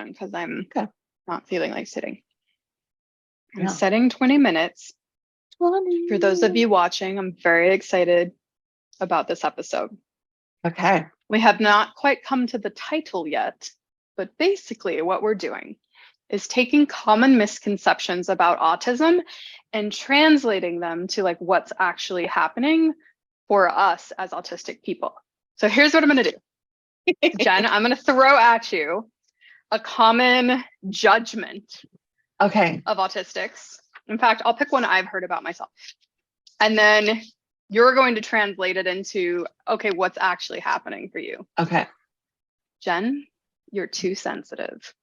stand because I'm okay. not feeling like sitting. I'm Yeah. setting 20 minutes. 20. For those of you watching, I'm very excited about this episode. Okay. We have not quite come to the title yet, but basically what we're doing is taking common misconceptions about autism and translating them to like what's actually happening for us as autistic people. So here's what I'm going to do. Jen, I'm going to throw at you a common judgment of autistics. In fact, I'll pick one I've heard about myself. And then you're going to translate it into, okay, what's actually happening for you? Okay. Jen, you're too sensitive.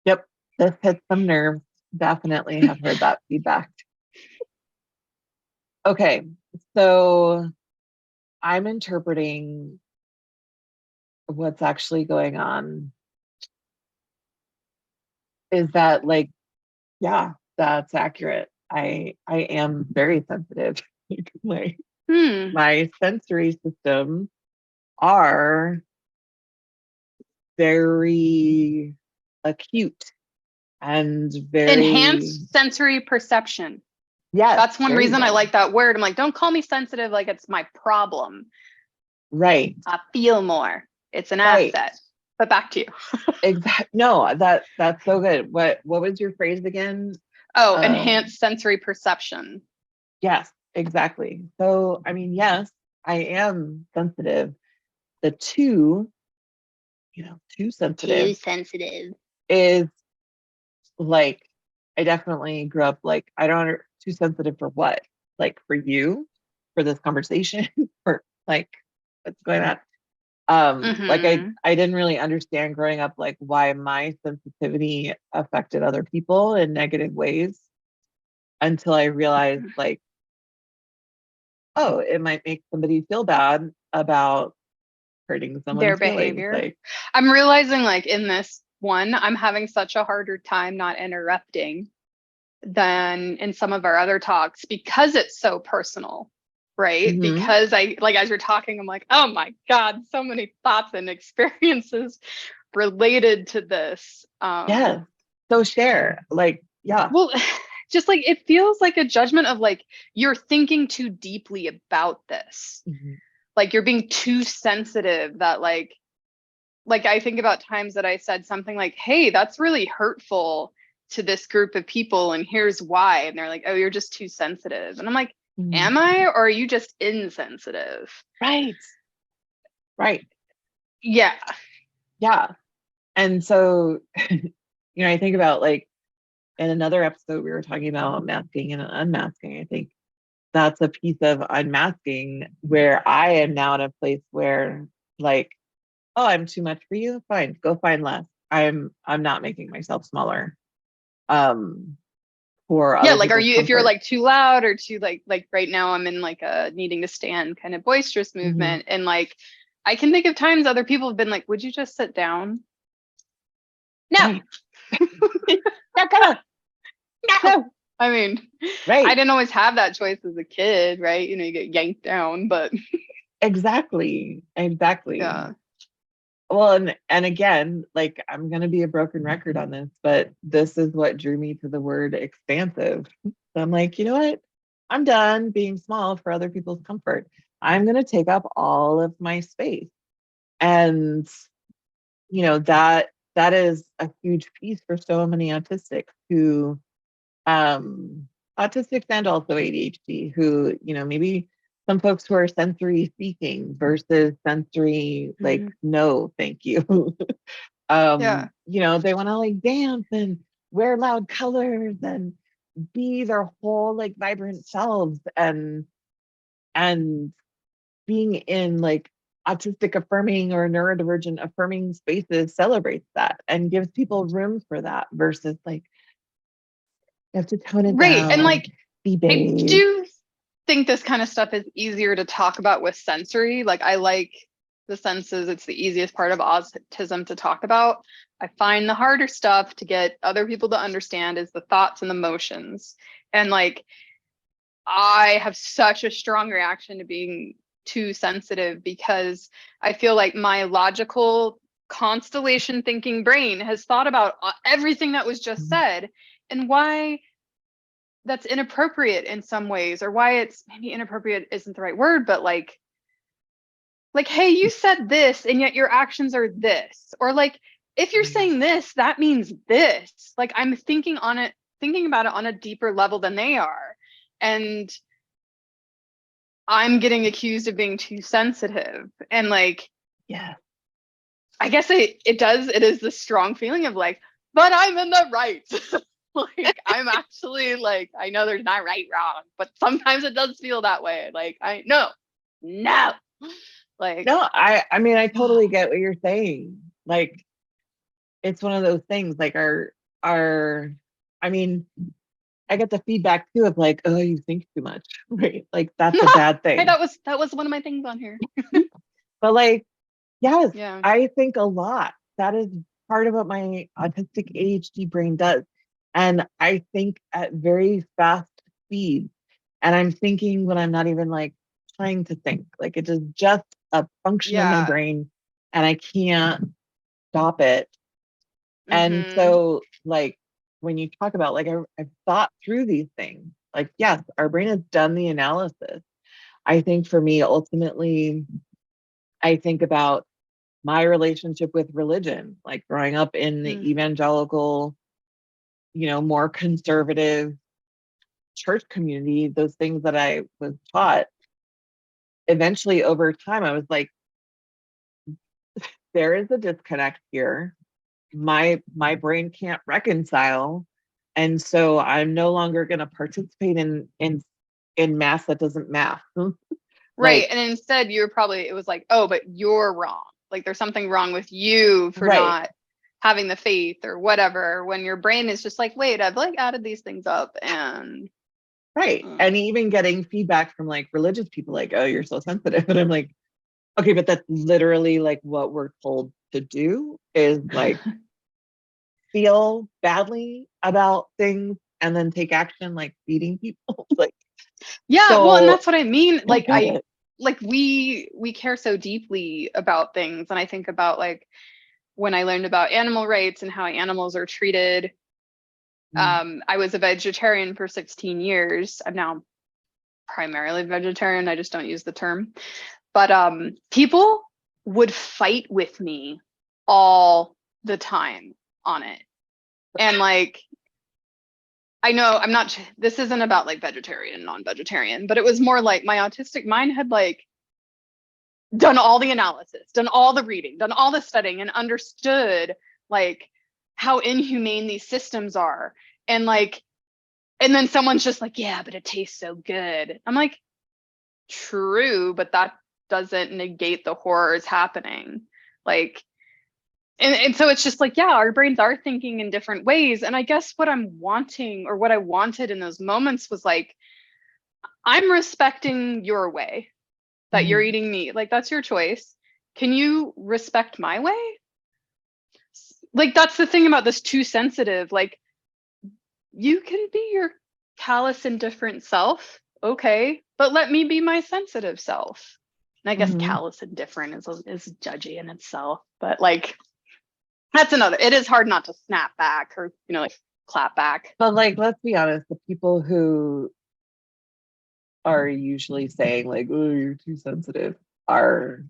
Yep. This hits some nerves. Definitely have heard that feedback. Okay. So I'm interpreting what's actually going on is that like, yeah, that's accurate. I am very sensitive. My sensory systems are very acute and very enhanced sensory perception. Yes. That's one reason I like that word. I'm like, don't call me sensitive like it's my problem. Right. I feel more. It's an asset. But back to you. Exactly. No, that's so good. What was your phrase again? Oh, enhanced sensory perception. Yes, exactly. So, I mean, yes, I am sensitive. The too sensitive. Too sensitive. Is like, I definitely grew up like, I don't, too sensitive for what? Like for you, for this conversation, or like what's going on? Like I didn't really understand growing up like why my sensitivity affected other people in negative ways until I realized like, oh, it might make somebody feel bad about hurting someone's their behavior. Like, I'm realizing like in this one, I'm having such a harder time not interrupting than in some of our other talks because it's so personal. Right? Because I like as you're talking, I'm like, oh my God, so many thoughts and experiences related to this. Yeah. So share. Like, yeah. Well, just like it feels like a judgment of like you're thinking too deeply about this. Like you're being too sensitive that like I think about times that I said something like, hey, that's really hurtful to this group of people and here's why. And they're like, oh, you're just too sensitive. And I'm like, am I, or are you just insensitive? Right. Yeah. And so, I think about like in another episode, we were talking about masking and unmasking. I think that's a piece of unmasking where I am now in a place where like, oh, I'm too much for you. Fine, go find less. I'm not making myself smaller. For like, are you, if you're like too loud or too like right now I'm in like a needing to stand kind of boisterous movement. And like, I can think of times other people have been like, would you just sit down? No. Right. No, come on. No. I mean, I didn't always have that choice as a kid, right? You get yanked down, but. Exactly. Yeah. Well, and again, like I'm going to be a broken record on this, but this is what drew me to the word expansive. So I'm like, you know what? I'm done being small for other people's comfort. I'm going to take up all of my space. And, that is a huge piece for so many autistics who, autistics and also ADHD who, maybe some folks who are sensory seeking versus sensory like no thank you. They want to like dance and wear loud colors and be their whole like vibrant selves, and being in like autistic affirming or neurodivergent affirming spaces celebrates that and gives people room for that versus like you have to tone it down. And like be babe. I do think this kind of stuff is easier to talk about with sensory. Like I like the senses. It's the easiest part of autism to talk about. I find the harder stuff to get other people to understand is the thoughts and the emotions. And like, I have such a strong reaction to being too sensitive because I feel like my logical constellation thinking brain has thought about everything that was just said and why that's inappropriate in some ways, or why it's maybe inappropriate isn't the right word, but like, hey, you said this and yet your actions are this, or like, if you're saying this, that means this. Like, I'm thinking about it on a deeper level than they are. And I'm getting accused of being too sensitive. And like, Yeah. I guess it is the strong feeling of like, but I'm in the right. Like, I'm actually like, I know there's not right, wrong, but sometimes it does feel that way. Like, no. Like, no, I mean, I totally get what you're saying. Like, it's one of those things, like I mean, I get the feedback too of like, oh, you think too much, right? Like, that's a bad hey, thing. that was one of my things on here. But like, yes, Yeah. I think a lot. That is part of what my autistic ADHD brain does. And I think at very fast speeds. And I'm thinking when I'm not even like trying to think. Like, it is just a function of my Yeah. brain and I can't stop it. And Mm-hmm. so, like, when you talk about, like, I've thought through these things, like, yes, our brain has done the analysis. I think for me, ultimately, I think about my relationship with religion, like growing up in the evangelical, more conservative church community, those things that I was taught. Eventually, over time, I was like, there is a disconnect here. My brain can't reconcile, and so I'm no longer going to participate in math that doesn't math. Right. Like, And instead it was like, oh, but you're wrong. Like, there's something wrong with you for right, not having the faith or whatever, when your brain is just like, wait, I've like added these things up and right. And even getting feedback from like religious people, like, oh, you're so sensitive. And I'm like, okay, but that's literally like what we're told to do, is like feel badly about things and then take action, like feeding people. Like, yeah, well, and so that's what I mean. I Like, get it. we care so deeply about things. And I think about like when I learned about animal rights and how animals are treated. I was a vegetarian for 16 years. I'm now primarily vegetarian. I just don't use the term. But people would fight with me all the time on it. And like, I know I'm not, this isn't about like vegetarian, non-vegetarian, but it was more like my autistic mind had like done all the analysis, done all the reading, done all the studying, and understood like how inhumane these systems are. And like, and then someone's just like, yeah, but it tastes so good. I'm like, true, but that doesn't negate the horrors happening. Like, and so it's just like, yeah, our brains are thinking in different ways. And I guess what I'm wanting, or what I wanted in those moments, was like, I'm respecting your way that you're eating meat. Like, that's your choice. Can you respect my way? Like, that's the thing about this too sensitive. Like, you can be your callous, indifferent self. Okay. But let me be my sensitive self. And I guess Mhm. callous and different is judgy in itself. But like, that's another, it is hard not to snap back, or, like clap back. But like, let's be honest, the people who are usually saying like, oh, you're too sensitive, are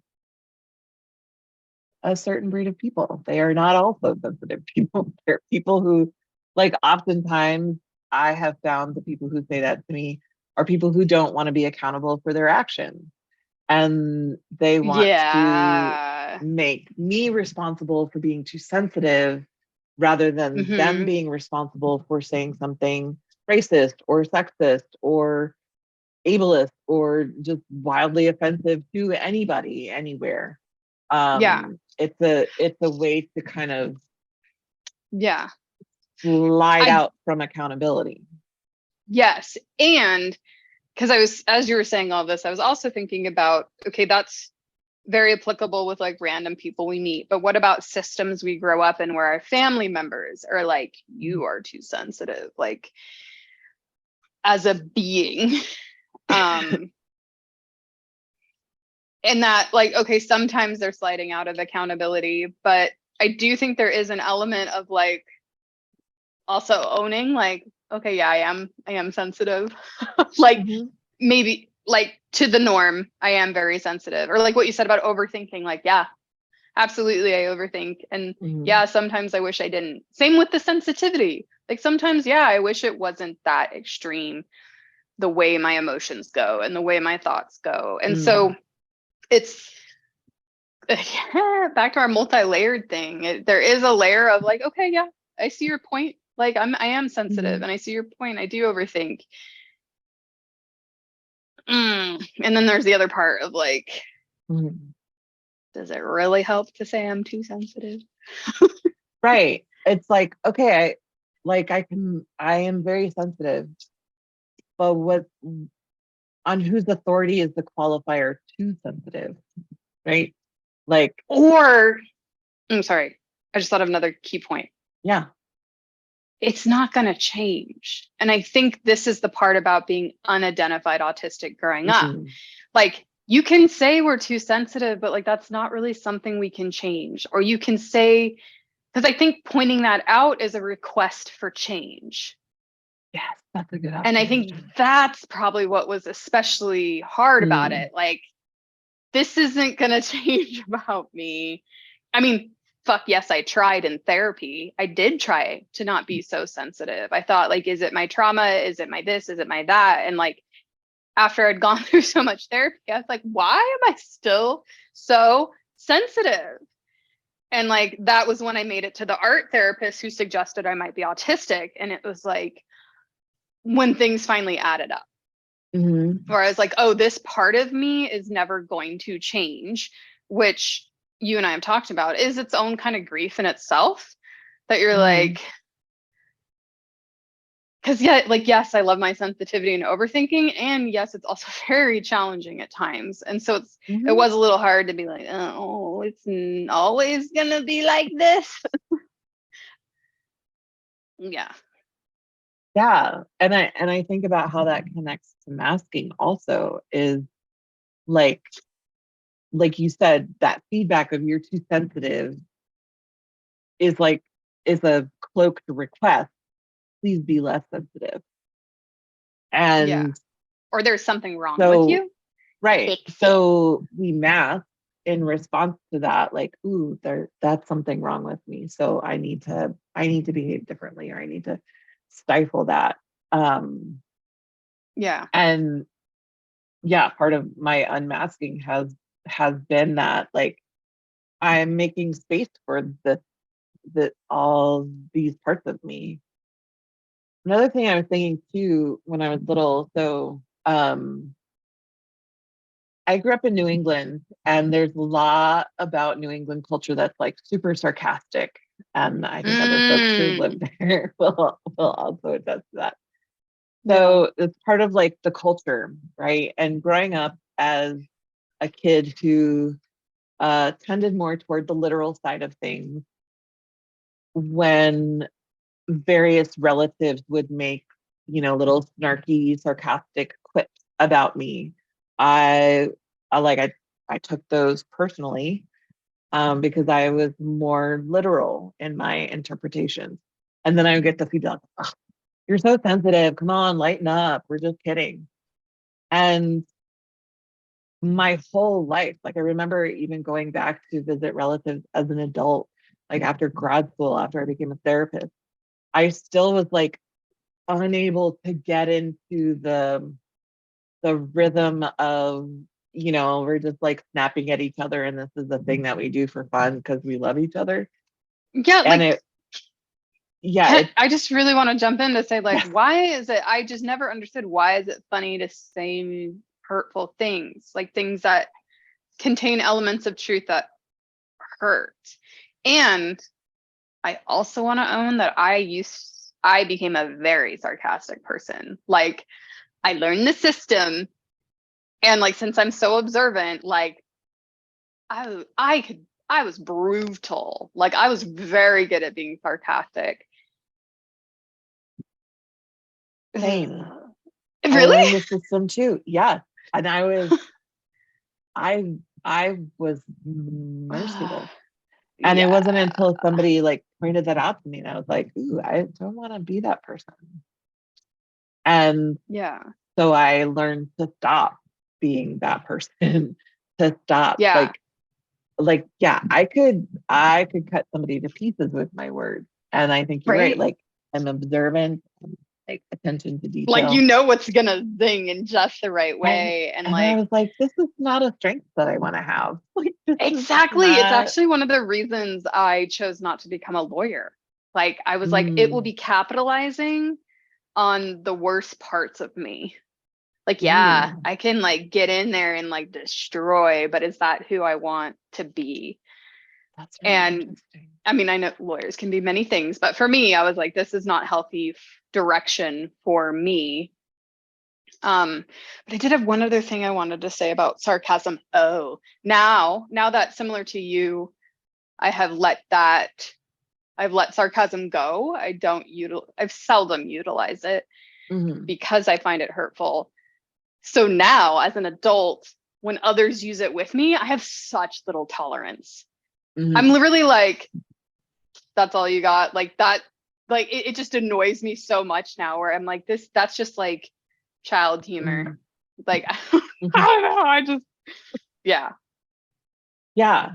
a certain breed of people. They are not all so sensitive people. They're people who, like, oftentimes I have found the people who say that to me are people who don't want to be accountable for their actions. And they want to Yeah. make me responsible for being too sensitive rather than them being responsible for saying something racist or sexist or ableist or just wildly offensive to anybody anywhere. Yeah. It's a way to kind of Yeah. slide I out from accountability. Yes. And because as you were saying all this, I was also thinking about, okay, that's very applicable with like random people we meet. But what about systems we grow up in where our family members are like, you are too sensitive, like as a being? Um, and that like, okay, sometimes they're sliding out of accountability, but I do think there is an element of like also owning like, okay, yeah, I am sensitive. Like Mm-hmm. maybe like to the norm, I am very sensitive. Or like what you said about overthinking, like, yeah, absolutely I overthink. And Mm-hmm. yeah, sometimes I wish I didn't. Same with the sensitivity. Like sometimes, yeah, I wish it wasn't that extreme, the way my emotions go and the way my thoughts go. And so it's back to our multi-layered thing. There is a layer of like, okay, yeah, I see your point. Like I am sensitive Mm-hmm. and I see your point. I do overthink. And then there's the other part of like, Mm-hmm. does it really help to say I'm too sensitive? Right. It's like, okay, I am very sensitive, but on whose authority is the qualifier too sensitive? Right. Like, Or, I'm sorry, I just thought of another key point. yeah. It's not going to change. And I think this is the part about being unidentified autistic growing up. Mm-hmm. Like, you can say we're too sensitive, but like that's not really something we can change. Or you can say, because I think pointing that out is a request for change. Yes, that's a good And I think observation. that's probably what was especially hard about Mm. it. Like, this isn't going to change about me. I mean, fuck yes, I tried in therapy. I did try to not be so sensitive. I thought, like, is it my trauma? Is it my this? Is it my that? And like, after I'd gone through so much therapy, I was like, why am I still so sensitive? And like, that was when I made it to the art therapist who suggested I might be autistic. And it was like, when things finally added up, Mm-hmm. where I was like, oh, this part of me is never going to change, which you and I have talked about is its own kind of grief in itself. That you're Mm-hmm. like, because yeah, like, yes, I love my sensitivity and overthinking. And yes, it's also very challenging at times. And so it Mm-hmm. was a little hard to be like, oh, it's always gonna be like this. Yeah. Yeah. And I think about how that connects to masking also is like like you said, that feedback of you're too sensitive is like is a cloaked request. Please be less sensitive. Yeah. And Or there's something wrong with so, you. right. Fix it. So we mask in response to that, like, ooh, that's something wrong with me. So I need to behave differently, or I need to stifle that. Um, Yeah. and yeah, part of my unmasking has been that like I'm making space for the all these parts of me. Another thing I was thinking too when I was little, so I grew up in New England, and there's a lot about New England culture that's like super sarcastic. And I think other folks who live Mm, there will also attest to that. yeah. So it's part of like the culture, right? And growing up as a kid who tended more toward the literal side of things, when various relatives would make, little snarky, sarcastic quips about me, I, I took those personally, because I was more literal in my interpretations. And then I would get the feedback, "Ugh, you're so sensitive. Come on, lighten up. We're just kidding." And my whole life, like I remember even going back to visit relatives as an adult, like after grad school, after I became a therapist, I still was like unable to get into the rhythm of, we're just like snapping at each other, and this is the thing that we do for fun because we love each other. Yeah. And Like, yeah, it I just really want to jump in to say, like, yes. why is it? I just never understood why is it funny to say hurtful things, like things that contain elements of truth that hurt. And I also want to own that I became a very sarcastic person. Like, I learned the system, and like since I'm so observant, like I was brutal. Like I was very good at being sarcastic. Same. I Really? learned the system too. Yes. And I I was merciless. And it Yeah. wasn't until somebody like pointed that out to me, and I was like, ooh, I don't want to be that person. And Yeah. so I learned to stop being that person, to stop Yeah. yeah, I could cut somebody to pieces with my words. And I think you're right. Right. Like I'm observant, like attention to Like, detail. what's gonna zing in just the right And way. And and I like, was like, this is not a strength that I want to have. Like this is exactly. It's not actually one of the reasons I chose not to become a lawyer. Like, I was like, it will mm, be capitalizing on the worst parts of me. Like, yeah, ooh, I can like get in there and like destroy, but is that who I want to be? that's really And interesting. I mean, I know lawyers can be many things, but for me, I was like, this is not healthy direction for me. But I did have one other thing I wanted to say about sarcasm. Oh, now that similar to you, I have I've let sarcasm go. I've seldom utilize it Mhm, because I find it hurtful. So now as an adult, when others use it with me, I have such little tolerance. I'm mhm, literally like, that's all you got? Like that, like it just annoys me so much now where I'm like, that's just like child humor. mhm, Like, I mhm. don't know. Yeah. Yeah,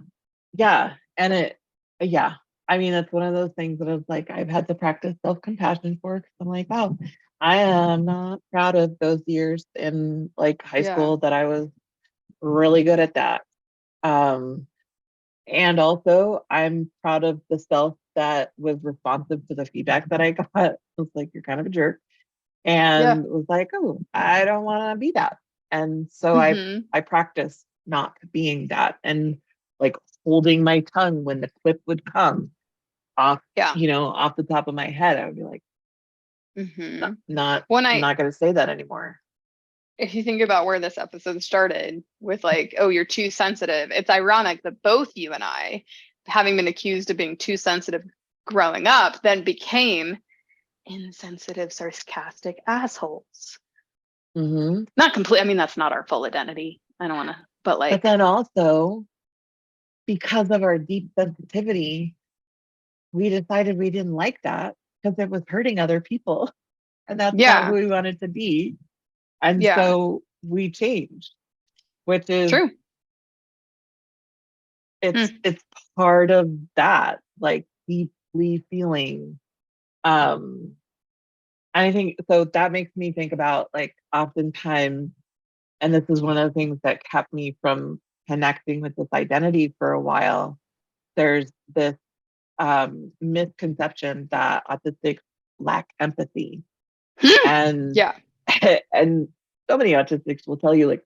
yeah. And yeah. I mean, it's one of those things that it's like I've had to practice self-compassion for because I'm like, wow, I am not proud of those years in like high Yeah. school that I was really good at that. Um, and also I'm proud of the self that was responsive to the feedback that I got. It was like, you're kind of a jerk. Yeah. And was like, oh, I don't want to be that. And so Hmm. I practiced not being that and like holding my tongue when the clip would come off, Yeah. off the top of my head. I would be like, Hmm. When I'm not gonna say that anymore. if you think about where this episode started with like, oh, you're too sensitive, it's ironic that both you and I, having been accused of being too sensitive growing up, then became insensitive, sarcastic assholes. Hmm. Not complete. I mean, that's not our full identity. I don't want to, but But like, then also because of our deep sensitivity, we decided we didn't like that because it was hurting other people. And that's not who yeah, we wanted to be. And yeah, so we changed, which is true. Mm, it's part of that, like deeply feeling. Um, and I think so that makes me think about like oftentimes, and this is one of the things that kept me from connecting with this identity for a while. There's this misconception that autistics lack empathy. And yeah. and so many autistics will tell you like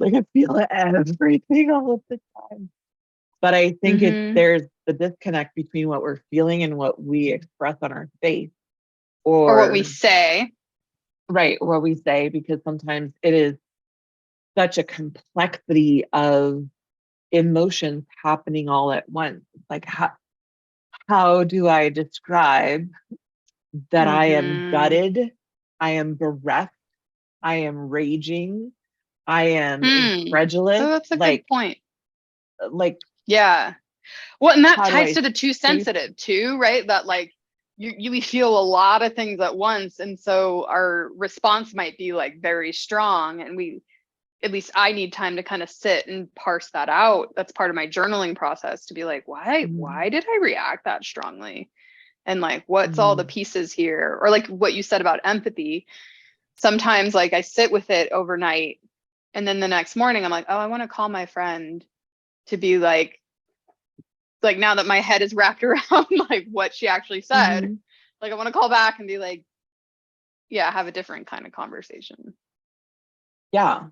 I feel everything all of the time. But I think Hmm. there's the disconnect between what we're feeling and what we express on our face, Or what we or say. right, what we say, because sometimes it is such a complexity of emotions happening all at once. Like how do I describe that I am Hmm. gutted, I am bereft, I am raging, I am Hmm. incredulous, Oh, that's a good point. like Yeah. Well, and that how do ties I to the too say sensitive too, right? That like we feel a lot of things at once, and so our response might be like very strong, and we at least I need time to kind of sit and parse that out. That's part of my journaling process to be like, mm, why did I react that strongly? And like, what's all the mm, pieces here? Or like what you said about empathy. Sometimes like I sit with it overnight, and then the next morning I'm like, oh, I want to call my friend to be like now that my head is wrapped around like what she actually said, mhm. like I want to call back and be like, yeah, have a different kind of conversation. Yeah,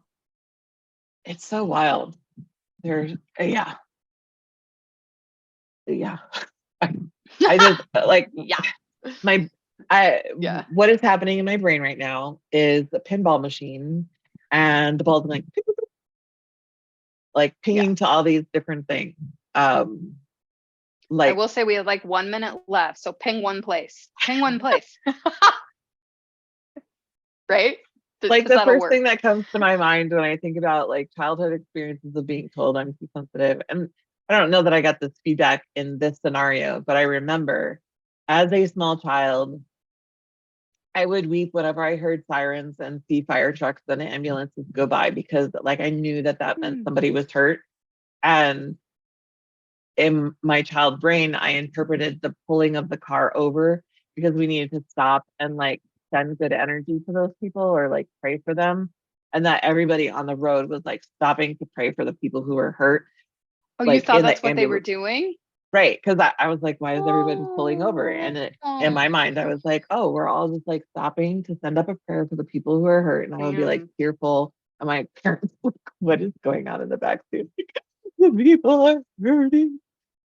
it's so wild. There's yeah, yeah. I, I just like Yeah. my I Yeah. what is happening in my brain right now is a pinball machine and the ball's like Yeah. pinging to all these different things. Um I like will say we have like 1 minute left. So ping one place. Ping one place. Right? Like because the that'll first work. thing that comes to my mind when I think about like childhood experiences of being told I'm too sensitive. And I don't know that I got this feedback in this scenario, but I remember as a small child, I would weep whenever I heard sirens and see fire trucks and ambulances go by because like I knew that that meant Hmm. somebody was hurt. And in my child brain, I interpreted the pulling of the car over because we needed to stop and like send good energy to those people or like pray for them. And that everybody on the road was like stopping to pray for the people who were hurt, Oh, you like thought in that's the what they were ambulance. doing? Right. Cause I was like, why is everybody pulling over? Oh, And in oh, my mind, I was like, oh, we're all just like stopping to send up a prayer for the people who are hurt. And I would be like damn. tearful. And my parents, were like, what is going on in the backseat? The people are hurting.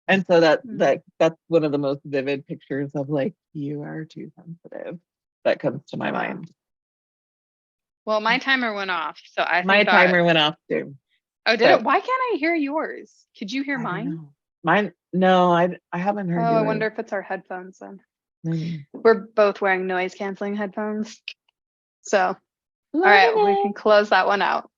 And so Hmm. that's one of the most vivid pictures of like you are too sensitive that comes to my Wow. mind. Well, my timer went off, so I My think that. timer went off too, Oh, did it? but Why can't I hear yours? Could you hear I don't mine? know. Mine, no, I haven't Oh, heard I yours. wonder if it's our headphones then. Maybe. We're both wearing noise canceling headphones. So, all right, we Loving can close that one out.